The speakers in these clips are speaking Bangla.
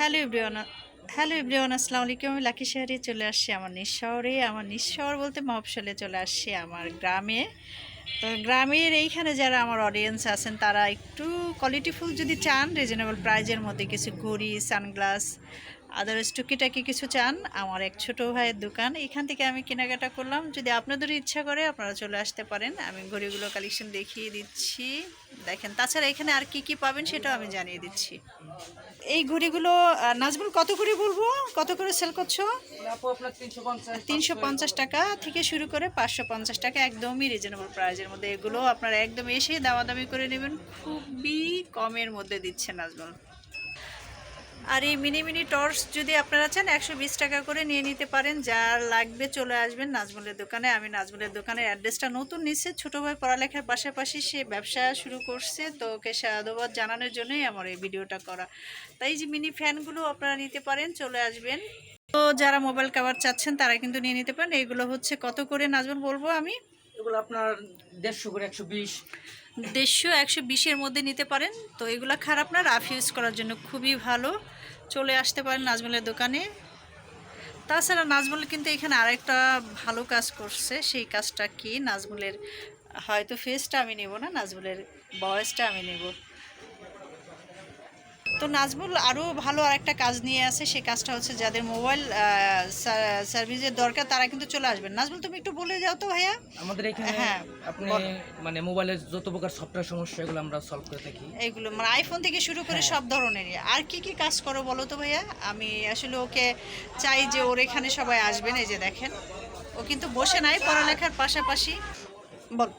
হ্যালো এভরিওয়ান হ্যালো এভরিওয়ান আসসালামু আলাইকুম। আমি লাকি শহরে চলে আসছি আমার নিজ শহরে, আমার নিজ শহর বলতে মফস্বলে চলে আসছি আমার গ্রামে। তো গ্রামের এইখানে যারা আমার অডিয়েন্স আছেন তারা একটু কোয়ালিটিফুল যদি চান, রিজনেবল প্রাইজের মধ্যে কিছু ঘড়ি, সানগ্লাস, আদার্স টুকিটাকি কিছু চান, আমার এক ছোটো ভাইয়ের দোকান, এখান থেকে আমি কেনাকাটা করলাম। যদি আপনাদেরও ইচ্ছা করে আপনারা চলে আসতে পারেন। আমি ঘড়িগুলো কালেকশন দেখিয়ে দিচ্ছি, দেখেন। তাছাড়া এখানে আর কি কি পাবেন সেটাও আমি জানিয়ে দিচ্ছি। এই ঘড়িগুলো নাজমুল কত করে বলবো, কত করে সেল করছো? আপু আপনার 350 350 টাকা থেকে শুরু করে 550 টাকা, একদমই রিজনেবল প্রাইজের মধ্যে। এগুলো আপনারা একদম এসে দামাদামি করে নেবেন, খুবই কমের মধ্যে দিচ্ছে নাজমুল। আর এই মিনি মিনি টর্চ যদি আপনারা চান 120 টাকা করে নিয়ে নিতে পারেন। যার লাগবে চলে আসবেন নাজমুলের দোকানে। আমি নাজমুলের দোকানের অ্যাড্রেসটা নতুন নিচ্ছে, ছোটো ভাই পড়ালেখার পাশাপাশি সে ব্যবসা শুরু করছে, তো ওকে সাধুবাদ জানানোর জন্যই আমার এই ভিডিওটা করা। তাই যে মিনি ফ্যানগুলো আপনারা নিতে পারেন, চলে আসবেন। তো যারা মোবাইল কভার চাচ্ছেন তারা কিন্তু নিয়ে নিতে পারেন। এগুলো হচ্ছে কত করে নাজমুল বলবো আমি? এগুলো আপনার 150 করে 120। 150-120-এর মধ্যে নিতে পারেন। তো এগুলো খারাপ না, রাফ ইউজ করার জন্য খুবই ভালো। চলে আসতে পারেন নাজমুলের দোকানে। তাছাড়া নাজমুল কিন্তু এখানে আরেকটা ভালো কাজ করছে। সেই কাজটা কি, নাজমুলের হয়তো ফেসটা আমি নেব না, নাজমুলের ভয়েসটা আমি নেব। তো নাজমুল আরও ভালো আরেকটা কাজ নিয়ে আসে, সেই কাজটা হচ্ছে যাদের মোবাইল সার্ভিসের দরকার তারা কিন্তু চলে আসবেন। নাজমুল তুমি একটু বলে যাও তো ভাইয়া। আমাদের এখানে হ্যাঁ, আপনি মানে মোবাইলের যত প্রকার সফটওয়্যার সমস্যা এগুলো আমরা সলভ করে থাকি। এইগুলো মানে আইফোন থেকে শুরু করে হ্যাঁ। সব ধরনেরই। আর কি কি কাজ করো বলো তো ভাইয়া, আমি আসলে ওকে চাই যে ওর এখানে সবাই আসবেন। এই যে দেখেন, ও কিন্তু বসে নাই, পড়ালেখার পাশাপাশি। বল।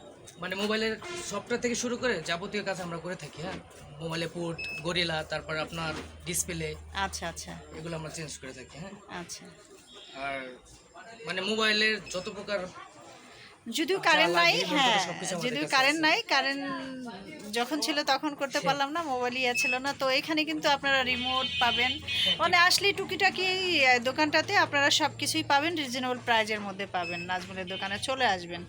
মানে মোবাইলের সফটওয়্যার থেকে শুরু করে যাবতীয় কাজ আমরা করে থাকি। হ্যাঁ, মোবাইলে পোর্ট, গরিলা, তারপর আপনার ডিসপ্লে, আচ্ছা আচ্ছা এগুলো আমরা চেঞ্জ করে থাকি। হ্যাঁ, আচ্ছা। আর মানে মোবাইলের যত প্রকার যদিও যা কারেন্ট নাই, লাগে বলতে হ্যাঁ, সবকিছু আমাদের যদিও কাছে কারেন্ট আছে। নাই, কারেন্ট যখন ছিল তখন করতে পারলাম না, মোবাইল ইয়ে ছিল না। তো এখানে কিন্তু আপনারা রিমোট পাবেন, মানে আসলে টুকিটাকি দোকানটাতে আপনারা সব কিছুই পাবেন, রিজনেবল প্রাইজের মধ্যে পাবেন। নাজমুলের দোকানে চলে আসবেন।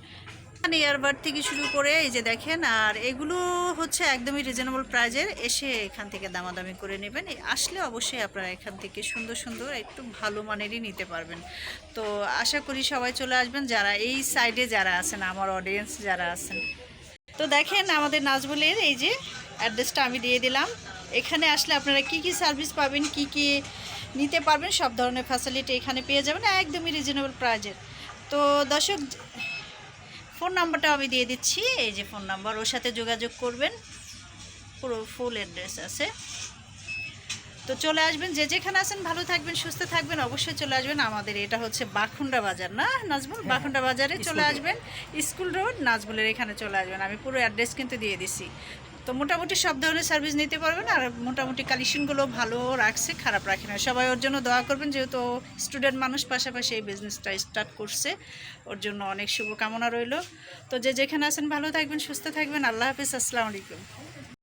ইয়ারবাড থেকে শুরু করে এই যে দেখেন, আর এগুলো হচ্ছে একদমই রিজনেবল প্রাইজের। এসে এখান থেকে দামাদামি করে নেবেন। আসলে অবশ্যই আপনারা এখান থেকে সুন্দর সুন্দর একটু ভালো মানেরই নিতে পারবেন। তো আশা করি সবাই চলে আসবেন যারা এই সাইডে যারা আছেন, আমার অডিয়েন্স যারা আছেন। তো দেখেন আমাদের নাজমুলের এই যে অ্যাড্রেসটা আমি দিয়ে দিলাম। এখানে আসলে আপনারা কি কি সার্ভিস পাবেন, কি কি নিতে পারবেন, সব ধরনের ফ্যাসিলিটি এখানে পেয়ে যাবেন একদমই রিজনেবল প্রাইজের। তো দর্শক, ফোন নাম্বারটা আমি দিয়ে দিচ্ছি, এই যে ফোন নাম্বার, ওর সাথে যোগাযোগ করবেন, পুরো ফুল অ্যাড্রেস আছে। তো চলে আসবেন, যে যেখানে আছেন ভালো থাকবেন, সুস্থ থাকবেন, অবশ্যই চলে আসবেন। আমাদের এটা হচ্ছে বাখুন্ডা বাজার না নাজমুল? বাখুন্ডা বাজারে চলে আসবেন, স্কুল রোড, নাজমুলের এখানে চলে আসবেন। আমি পুরো অ্যাড্রেস কিন্তু দিয়ে দিছি। তো মোটামুটি সব ধরনের সার্ভিস নিতে পারবেন। আর মোটামুটি কালেকশনগুলো ভালো রাখছে, খারাপ রাখে না। সবাই ওর জন্য দোয়া করবেন, যেহেতু স্টুডেন্ট মানুষ, পাশাপাশি এই বিজনেসটা স্টার্ট করছে, ওর জন্য অনেক শুভকামনা রইল। তো যে যেখানে আছেন ভালো থাকবেন, সুস্থ থাকবেন। আল্লাহ হাফিজ, আসসালামু আলাইকুম।